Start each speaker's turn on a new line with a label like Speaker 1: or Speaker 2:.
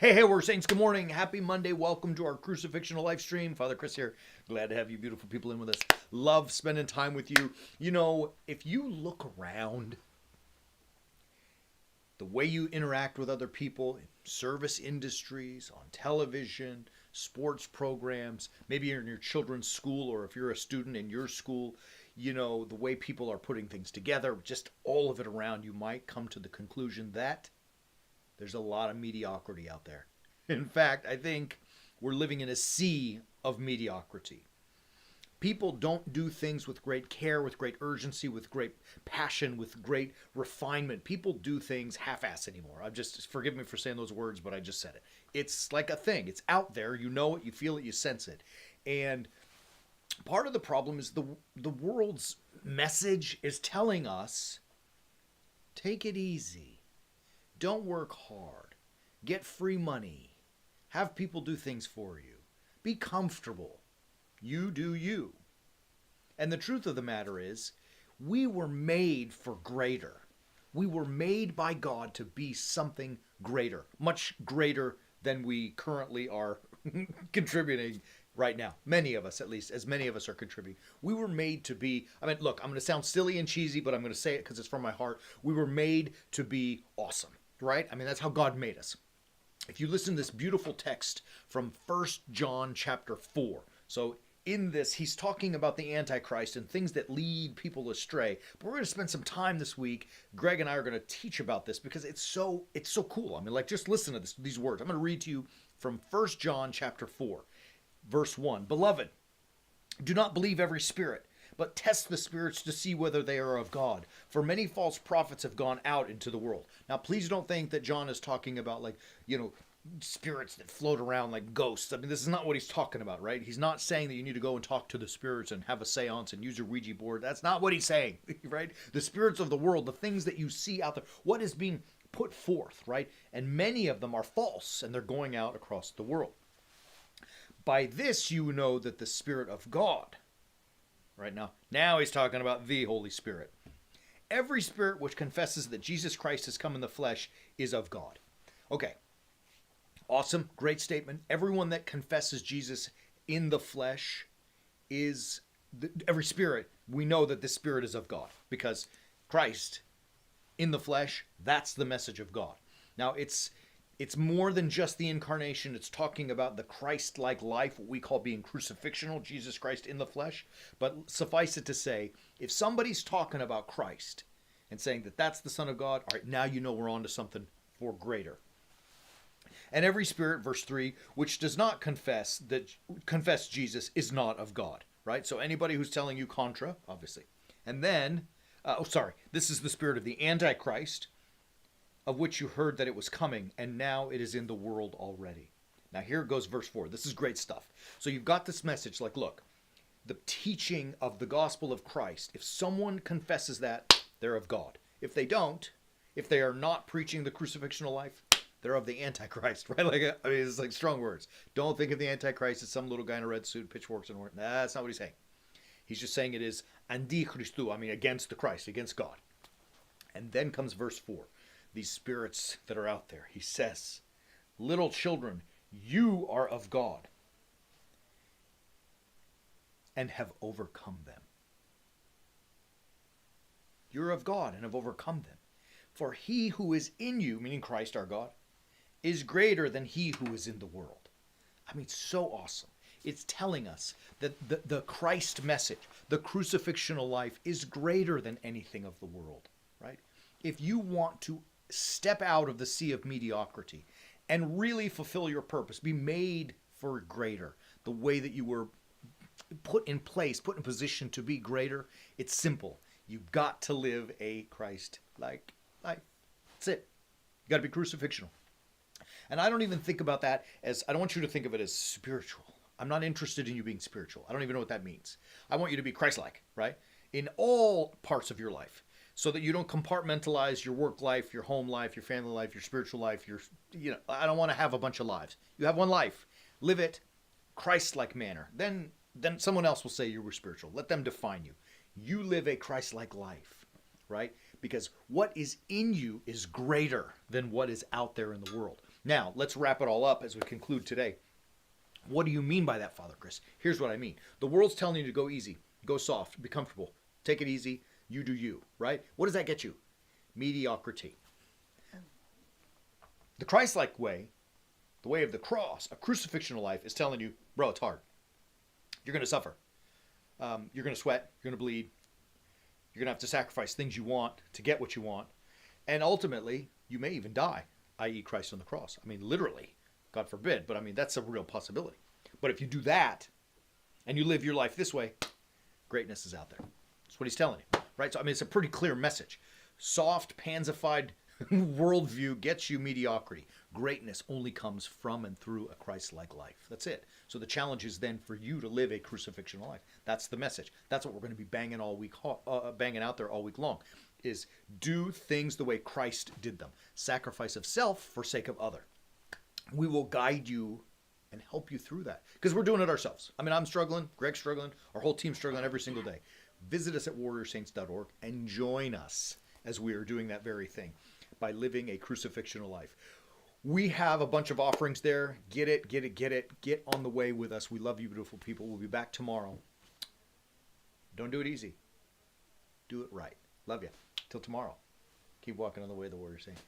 Speaker 1: Hey, we're Saints. Good morning. Happy Monday. Welcome to our Crucifixional live stream. Father Chris here. Glad to have you beautiful people in with us. Love spending time with you. You know, if you look around, the way you interact with other people in service industries, on television, sports programs, maybe you're in your children's school, or if you're a student in your school, you know, the way people are putting things together, just all of it around, you might come to the conclusion that there's a lot of mediocrity out there. In fact, I think we're living in a sea of mediocrity. People don't do things with great care, with great urgency, with great passion, with great refinement. People do things half-ass anymore. Forgive me for saying those words, but I just said it. It's like a thing. It's out there. You know it, you feel it, you sense it. And part of the problem is the world's message is telling us, take it easy. Don't work hard. Get free money. Have people do things for you. Be comfortable. You do you. And the truth of the matter is, we were made for greater. We were made by God to be something greater, much greater than we currently are contributing right now. Many of us, at least, as many of us are contributing. We were made to be, look, I'm going to sound silly and cheesy, but I'm going to say it because it's from my heart. We were made to be awesome. Right? That's how God made us. If you listen to this beautiful text from 1 John chapter 4. So in this, he's talking about the Antichrist and things that lead people astray. But we're going to spend some time this week. Greg and I are going to teach about this because it's so cool. Just listen to these words. I'm going to read to you from 1 John chapter 4, verse 1. Beloved, do not believe every spirit, but test the spirits to see whether they are of God. For many false prophets have gone out into the world. Now, please don't think that John is talking about spirits that float around like ghosts. This is not what he's talking about, right? He's not saying that you need to go and talk to the spirits and have a seance and use a Ouija board. That's not what he's saying, right? The spirits of the world, the things that you see out there, what is being put forth, right? And many of them are false, and they're going out across the world. By this you know that the Spirit of God, right now he's talking about the Holy Spirit. Every spirit which confesses that Jesus Christ has come in the flesh is of God. Okay. Awesome. Great statement. Everyone that confesses Jesus in the flesh every spirit. We know that this spirit is of God because Christ in the flesh, that's the message of God. Now it's more than just the incarnation. It's talking about the Christ-like life, what we call being crucifixional, Jesus Christ in the flesh. But suffice it to say, if somebody's talking about Christ and saying that that's the Son of God, all right, now you know we're on to something for greater. And every spirit, verse 3, which does not confess Jesus is not of God, right? So anybody who's telling you contra, obviously. And then, this is the spirit of the Antichrist, of which you heard that it was coming, and now it is in the world already. Now here goes verse 4. This is great stuff. So you've got this message like, look, the teaching of the gospel of Christ, if someone confesses that, they're of God. If they don't, if they are not preaching the crucifixional life, they're of the Antichrist, right? It's like strong words. Don't think of the Antichrist as some little guy in a red suit, pitchforks and horns. Nah, that's not what he's saying. He's just saying it is antichristu, against the Christ, against God. And then comes verse 4. These spirits that are out there. He says, little children, you are of God and have overcome them. You're of God and have overcome them. For he who is in you, meaning Christ our God, is greater than he who is in the world. So awesome. It's telling us that the Christ message, the crucifixional life, is greater than anything of the world, right? If you want to step out of the sea of mediocrity and really fulfill your purpose, be made for greater, the way that you were put in position to be greater, it's simple. You've got to live a Christ-like life. That's it. You got to be crucifixional. And I don't even think about that I don't want you to think of it as spiritual. I'm not interested in you being spiritual. I don't even know what that means. I want you to be Christ-like, right? In all parts of your life. So that you don't compartmentalize your work life, your home life, your family life, your spiritual life. I don't want to have a bunch of lives. You have one life. Live it Christ-like manner. Then someone else will say you were spiritual. Let them define you. You live a Christ-like life, right? Because what is in you is greater than what is out there in the world. Now, let's wrap it all up as we conclude today. What do you mean by that, Father Chris? Here's what I mean. The world's telling you to go easy, go soft, be comfortable, take it easy, you do you, right? What does that get you? Mediocrity. The Christ-like way, the way of the cross, a crucifixional life, is telling you, bro, it's hard. You're going to suffer. You're going to sweat. You're going to bleed. You're going to have to sacrifice things you want to get what you want. And ultimately, you may even die, i.e. Christ on the cross. I mean, literally, God forbid, but I mean, that's a real possibility. But if you do that and you live your life this way, greatness is out there. That's what he's telling you, right? So, I mean, it's a pretty clear message. Soft, pansified worldview gets you mediocrity. Greatness only comes from and through a Christ-like life. That's it. So the challenge is then for you to live a crucifixional life. That's the message. That's what we're going to be banging out there all week long, is do things the way Christ did them. Sacrifice of self for sake of other. We will guide you and help you through that, because we're doing it ourselves. I mean, I'm struggling, Greg's struggling, our whole team's struggling every single day. Visit us at warriorsaints.org and join us as we are doing that very thing by living a crucifixional life. We have a bunch of offerings there. Get it. Get on the way with us. We love you, beautiful people. We'll be back tomorrow. Don't do it easy. Do it right. Love you. Till tomorrow. Keep walking on the way of the warrior saint.